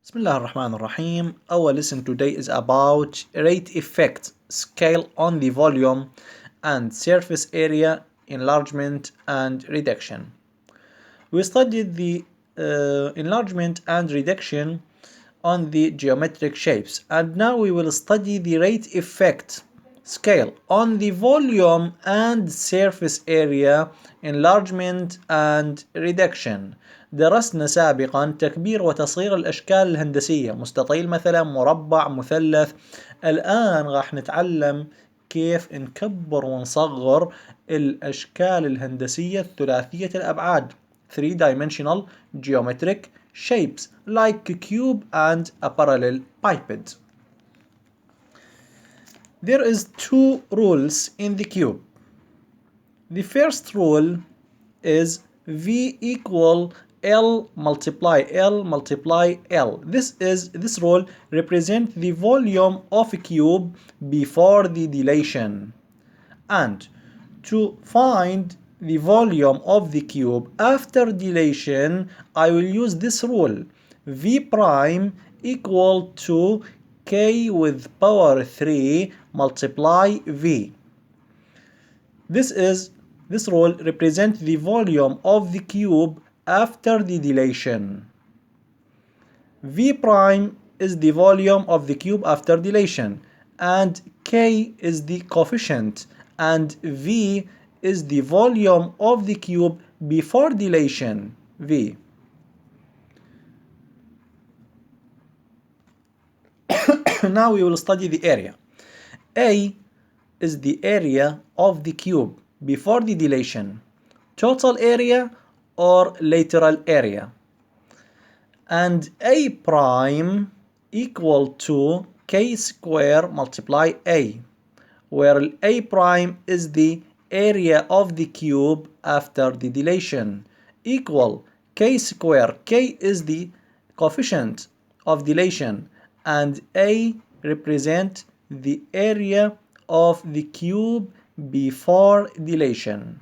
Bismillah ar-Rahman ar-Rahim. Our lesson today is about rate effect, scale on the volume and surface area, enlargement and reduction. We studied the enlargement and reduction on the geometric shapes, and now we will study the rate effect, scale on the volume and surface area, enlargement and reduction. درسنا سابقا تكبير وتصغير الأشكال الهندسية، مستطيل مثلا، مربع، مثلث. الآن راح نتعلم كيف نكبر ونصغر الأشكال الهندسية الثلاثية الأبعاد 3-dimensional geometric shapes like a cube and a parallelepiped. There is two rules in the cube. The first rule is V equal L multiply L. This rule represents the volume of a cube before the dilation. And to find the volume of the cube after dilation, I will use this rule. V prime equal to K with power 3 multiply V. This rule represents the volume of the cube after the dilation. V prime is the volume of the cube after dilation, and K is the coefficient, and V is the volume of the cube before dilation, V. Now we will study the area. A is the area of the cube before the dilation, total area or lateral area. And A prime equal to K square multiply A, where A prime is the area of the cube after the dilation, equal K square. K is the coefficient of dilation, and A represent the area of the cube before dilation.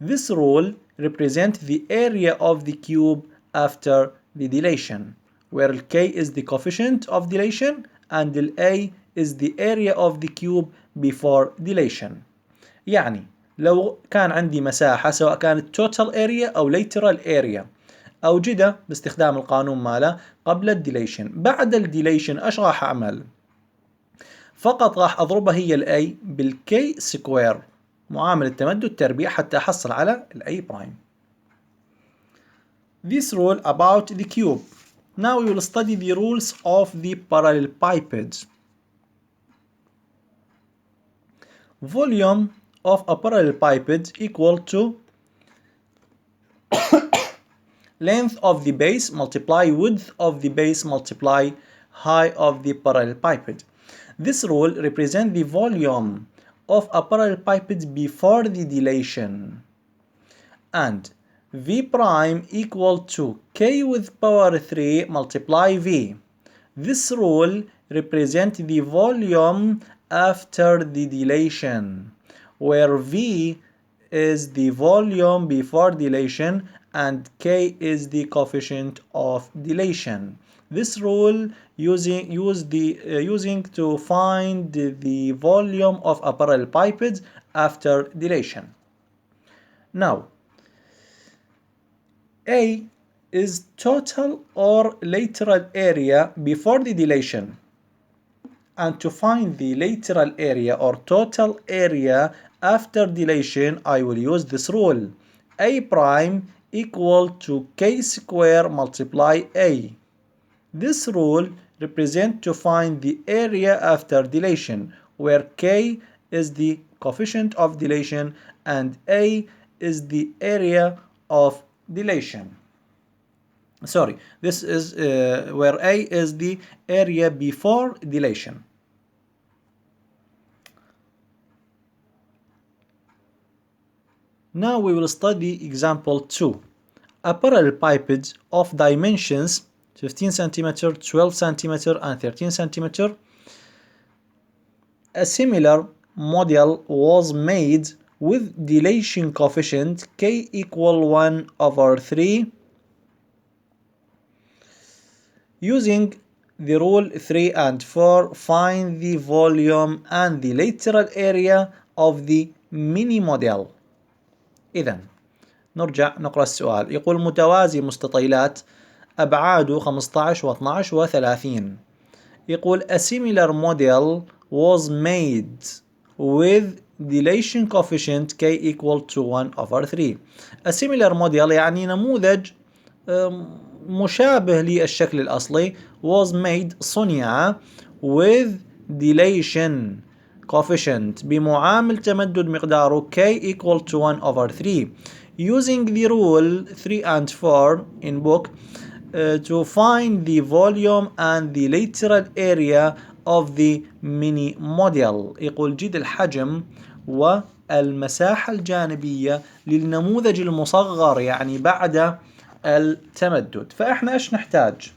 This rule represents the area of the cube after the dilation, where K is the coefficient of dilation and A is the area of the cube before dilation. يعني لو كان عندي مساحة سواء كانت total area أو lateral area أوجدها باستخدام القانون ماله قبل الديليشن. بعد الديليشن ايش راح اعمل؟ فقط راح اضربها هي الاي بالكي سكوير، معامل التمدد تربيع، حتى احصل على الاي برايم. This rule about the cube. Now we will study the rules of the parallelepiped. Volume of a parallelepiped equal to length of the base multiply width of the base multiply height of the parallelepiped. This rule represents the volume of a parallelepiped before the dilation. And V prime equal to K with power 3 multiply V. This rule represents the volume after the dilation, where V is the volume before dilation and K is the coefficient of dilation. This rule using to find the volume of a parallelepiped after dilation. Now, A is total or lateral area before the dilation, and to find the lateral area or total area after dilation, I will use this rule. A prime equal to K square multiply A. This rule represents to find the area after dilation, where K is the coefficient of dilation and A is the area of dilation. Sorry, this is where A is the area before dilation. Now we will study example 2. A parallelepiped of dimensions 15 cm, 12 cm and 13 cm. A similar model was made with dilation coefficient K equal 1/3 Using the rule 3 and 4, find the volume and the lateral area of the mini model. إذا نرجع نقرأ السؤال. يقول متوازي مستطيلات أبعاده 15 و12 و30. يقول a similar model was made with dilation coefficient k equal to 1 over 3. a similar model يعني نموذج مشابه للشكل الأصلي was made صنع with dilation coefficient بمعامل تمدد مقداره k equal to 1 over 3 using the rule 3 and 4 in book to find the volume and the lateral area of the mini model. يقول جد الحجم والمساحة الجانبية للنموذج المصغر يعني بعد التمدد. فإحنا إيش نحتاج؟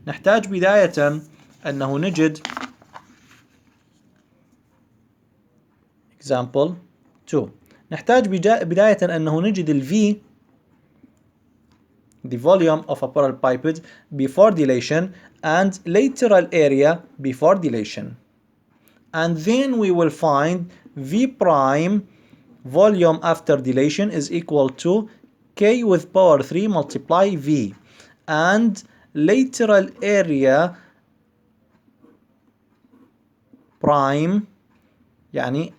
نحتاج بداية أنه نجد example 2. نحتاج بداية أنه نجد ال V, the volume of a parallelepiped before dilation, and lateral area before dilation. And then we will find V prime volume after dilation is equal to K with power 3 multiply V, and lateral area prime يعني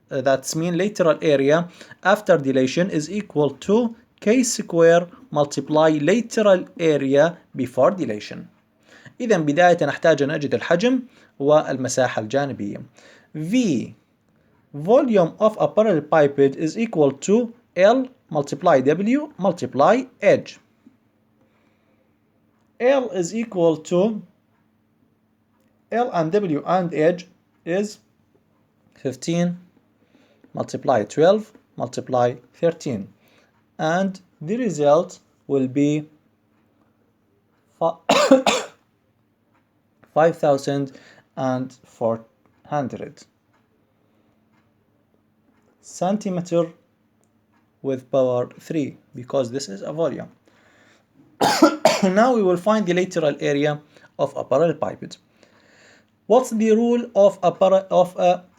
that's mean lateral area after dilation is equal to K square multiply lateral area before dilation. إذا بداية نحتاج أن أجد الحجم والمساحة الجانبية. V volume of a parallelepiped is equal to L multiply W multiply edge. L is equal to L and W and edge is 15 multiply 12 multiply 13, and the result will be 5,400 centimeter with power 3 because this is a volume. Now we will find the lateral area of a parallelepiped. What's the rule of a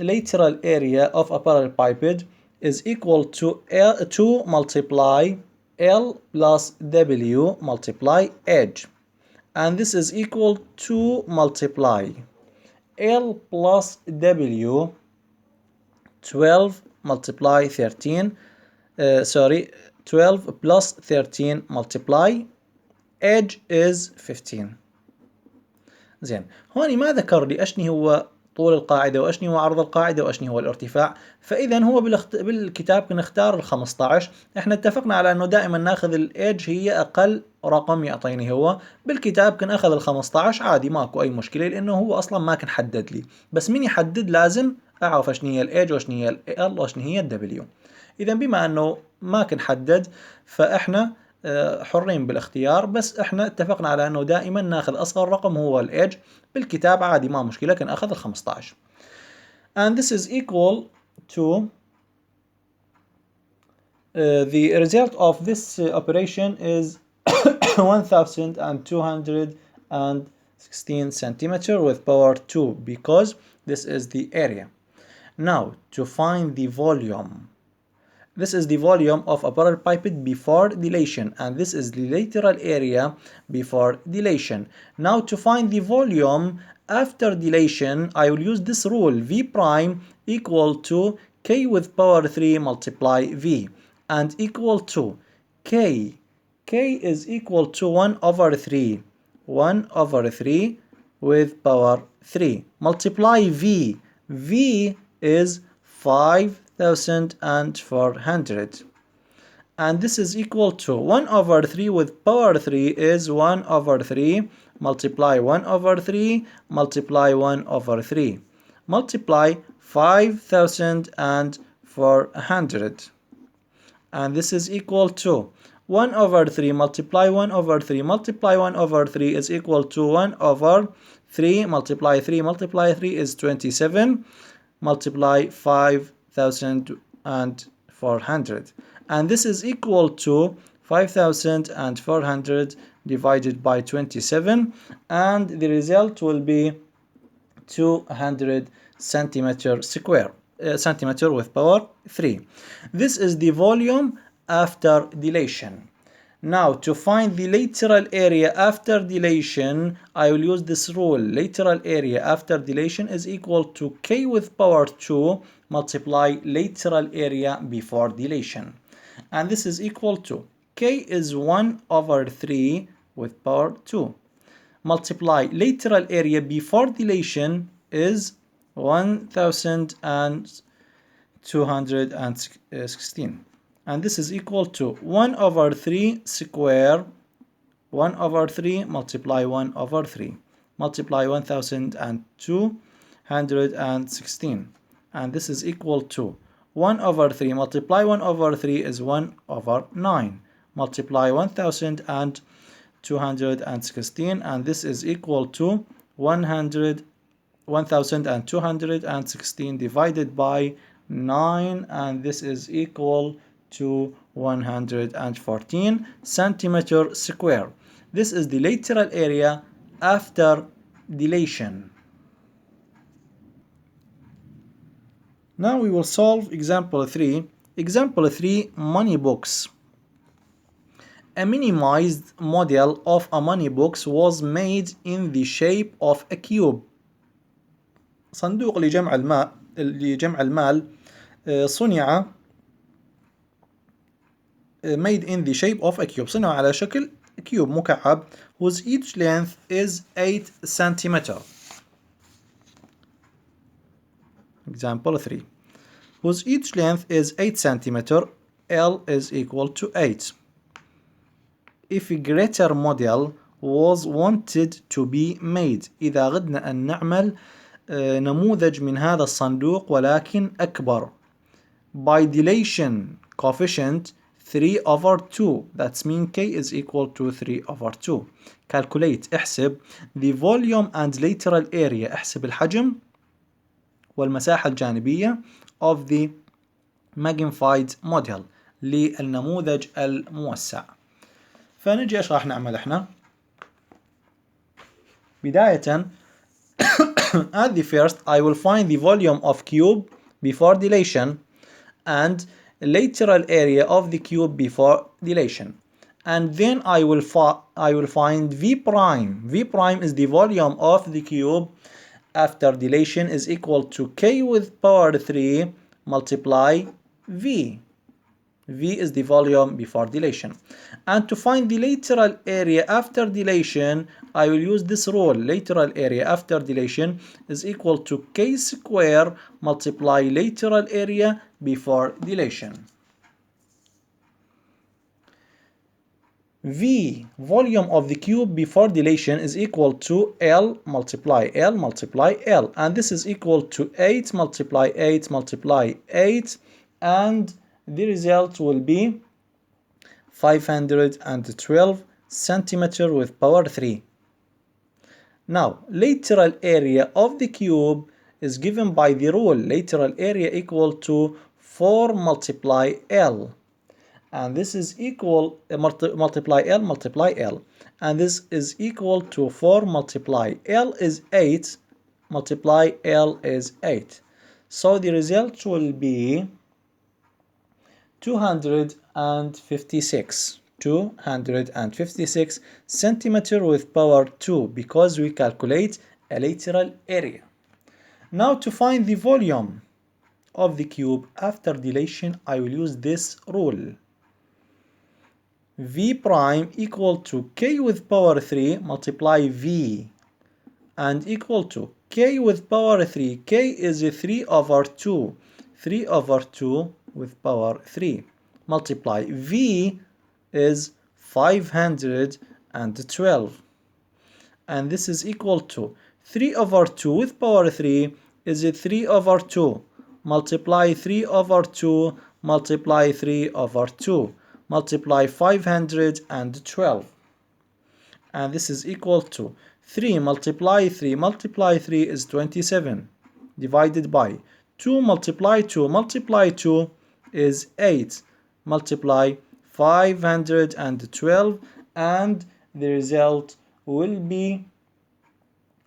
lateral area of a parallelepiped is equal to 2 multiply L plus W multiply edge, and this is equal to multiply L plus W 12 multiply 13 12 plus 13 multiply edge is 15. زين، هون ما ذكر لي اشني هو طول القاعدة واشني هو عرض القاعدة واشني هو الارتفاع، فإذا هو بالكتاب كنا نختار ال 15. احنا اتفقنا على انه دائما ناخذ الايدج هي اقل رقم يعطيني، هو بالكتاب كان اخذ ال 15 عادي ماكو اي مشكلة لانه هو اصلا ما كان حدد لي، بس من يحدد لازم اعرف اشني هي الايدج واشني هي ال واشني هي الدبليو. اذا بما انه ما كان حدد فاحنا حرين بالاختيار، بس احنا اتفقنا على انه دائما ناخذ اصغر رقم هو الايدج، بالكتاب عادي ما مشكلة كان اخذ ال 15. and this is equal to the result of this operation is 1216 centimeter with power 2 because this is the area. Now to find the volume, this is the volume of a parallelepiped before dilation, and this is the lateral area before dilation. Now to find the volume after dilation, I will use this rule V prime equal to K with power 3 multiply V, and equal to K. K is equal to 1 over 3 with power 3 multiply V. V is 5,400, and this is equal to 1 over 3 with power 3 is 1 over 3 multiply 1 over 3 multiply 1 over 3 multiply 5,400, and this is equal to 1 over 3 multiply 1 over 3 multiply 1 over 3 is equal to 1 over 3 multiply 3 multiply 3 is 27 multiply 5,400, and this is equal to 5,400 divided by 27, and the result will be 200 centimeter square, centimeter with power 3. This is the volume after dilation. Now, to find the lateral area after dilation, I will use this rule. Lateral area after dilation is equal to K with power 2 multiply lateral area before dilation. And this is equal to K is 1 over 3 with power 2. Multiply lateral area before dilation is 1216. And this is equal to 1 over 3 square, 1 over 3 multiply 1 over 3, multiply 1216. And this is equal to 1 over 3 multiply 1 over 3 is 1 over 9, multiply 1216, and this is equal to 1216 divided by 9, and this is equal to 114 centimeter square. This is the lateral area after dilation. Now we will solve example 3. Example 3, money box. A minimized model of a money box was made in the shape of a cube. صندوق لجمع المال صنع made in the shape of a cube. صنع على شكل كيوب مكعب whose each length is 8 centimeter. Example 3. Whose each length is 8 centimeter, L is equal to 8. If a greater model was wanted to be made, إذا أردنا أن نعمل نموذج من هذا الصندوق ولكن أكبر. By dilation coefficient 3 over 2, that's mean K is equal to 3 over 2. Calculate, احسب the volume and lateral area, احسب الحجم والمساحة الجانبية of the magnified model للنموذج الموسع. فنجي ايش راح نعمل احنا؟ بداية at the first I will find the volume of cube before dilation and lateral area of the cube before dilation, and then I will find V prime. V prime is the volume of the cube after dilation is equal to K with power 3 multiply V. V is the volume before dilation. And to find the lateral area after dilation, I will use this rule. Lateral area after dilation is equal to K square multiply lateral area before dilation. V, volume of the cube before dilation, is equal to L multiply L multiply L. And this is equal to 8 multiply 8 multiply 8. And the result will be 512 centimeter with power 3. Now, lateral area of the cube is given by the rule lateral area equal to 4 multiply L. And this is equal, multiply L multiply L. And this is equal to 4 multiply L is 8 multiply L is 8. So the result will be 256 centimeter with power 2 because we calculate a lateral area. Now to find the volume of the cube after dilation, I will use this rule. V prime equal to K with power 3 multiply V and equal to K with power 3. K is 3 over 2. 3 over 2 with power 3 multiply V is 512, and this is equal to 3 over 2 with power 3 is 3 over 2 multiply 3 over 2 multiply 3 over 2 multiply 512, and this is equal to 3 multiply 3 multiply 3 is 27 divided by 2 multiply 2 multiply 2 is 8 multiply 512, and the result will be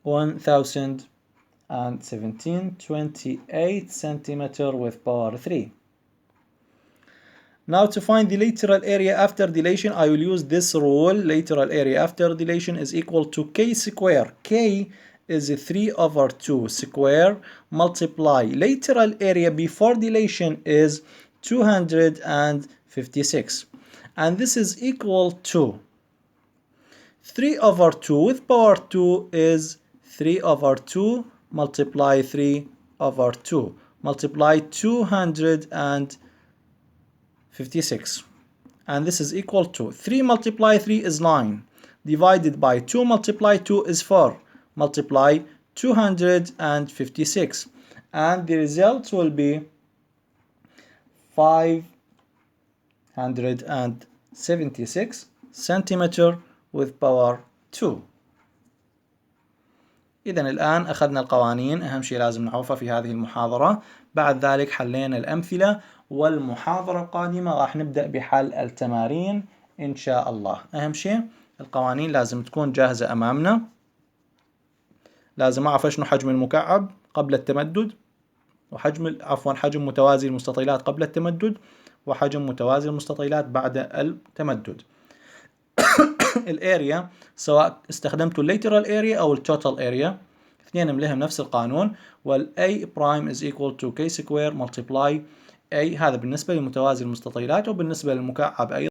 1017.28 centimeter with power 3. Now to find the lateral area after dilation, I will use this rule. Lateral area after dilation is equal to k square. K is 3/2 square multiply lateral area before dilation is 256. And this is equal to 3/2 with power 2 is 3/2 multiply 3/2 multiply 256, and this is equal to 3 multiply 3 is 9 divided by 2 multiply 2 is 4 multiply 256, and the result will be 576 centimeter with power 2. إذا الآن أخذنا القوانين، أهم شيء لازم نعرفه في هذه المحاضرة. بعد ذلك حلينا الأمثلة، والمحاضرة القادمة راح نبدأ بحل التمارين إن شاء الله. أهم شيء القوانين لازم تكون جاهزة أمامنا. لازم أعرف شنو حجم المكعب قبل التمدد، حجم متوازي المستطيلات قبل التمدد، وحجم متوازي المستطيلات بعد التمدد. الاريا سواء استخدمت الليترال اريا او التوتال اريا، اثنين لهم نفس القانون، والاي برايم is equal to k square multiply a، هذا بالنسبة لمتوازي المستطيلات، وبالنسبة للمكعب أيضا